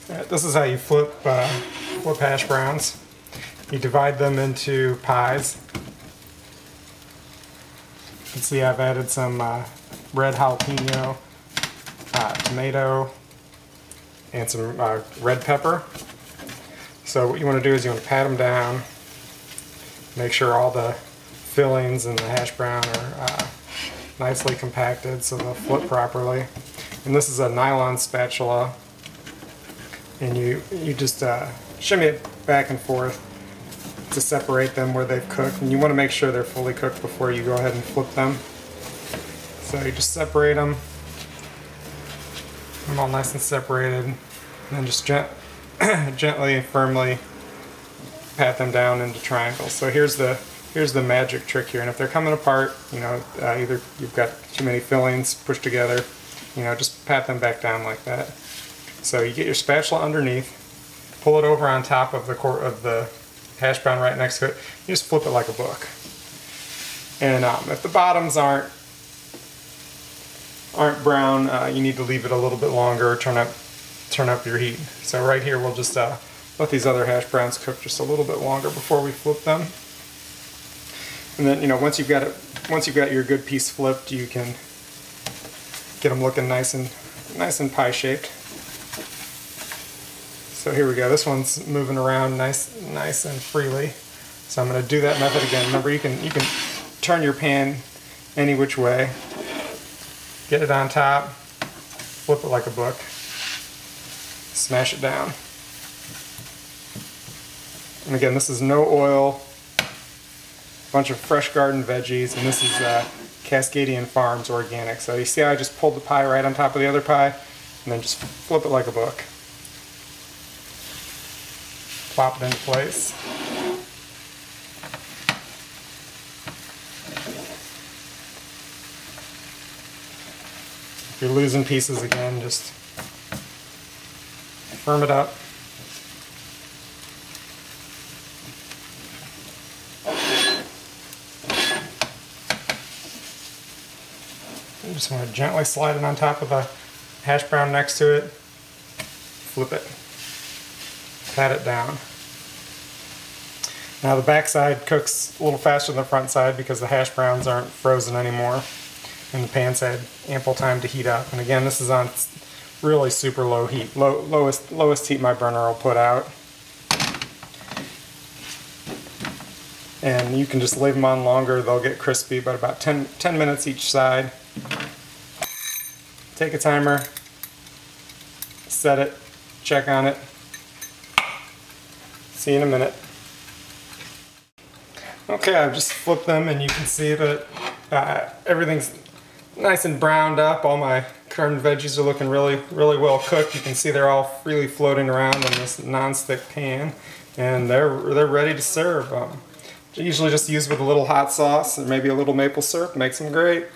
This is how you flip hash browns. You divide them into pies. You can see I've added some red jalapeno, tomato, and some red pepper. So what you want to do is you want to pat them down, make sure all the fillings in the hash brown are nicely compacted so they'll flip properly. And this is a nylon spatula, and you just shimmy it back and forth to separate them where they've cooked, and you want to make sure they're fully cooked before you go ahead and flip them. So you just separate them, all nice and separated, and then just gently and firmly pat them down into triangles. So here's the magic trick here, and if they're coming apart, you know, either you've got too many fillings pushed together, you know, just pat them back down like that. So you get your spatula underneath, pull it over on top of the hash brown right next to it. You just flip it like a book. And if the bottoms aren't brown, you need to leave it a little bit longer, or turn up your heat. So right here we'll just let these other hash browns cook just a little bit longer before we flip them. And then, you know, once you've got your good piece flipped, you can get them looking nice and pie shaped. So here we go. This one's moving around nice and freely. So I'm going to do that method again. Remember, you can turn your pan any which way. Get it on top, flip it like a book, smash it down. And again, this is no oil, a bunch of fresh garden veggies, and this is Cascadian Farms organic. So you see how I just pulled the pie right on top of the other pie, and then just flip it like a book. Plop it into place. If you're losing pieces again, just firm it up. You just want to gently slide it on top of the hash brown next to it. Flip it. Pat it down. Now the back side cooks a little faster than the front side because the hash browns aren't frozen anymore, and the pan's had ample time to heat up. And again, this is on really super low heat, lowest heat my burner will put out. And you can just leave them on longer, they'll get crispy, but about 10 minutes each side. Take a timer, set it, check on it. See you in a minute. Okay, I've just flipped them, and you can see that everything's nice and browned up. All my current veggies are looking really well cooked. You can see they're all freely floating around in this non-stick pan, and they're ready to serve. Usually just use with a little hot sauce and maybe a little maple syrup. Makes them great.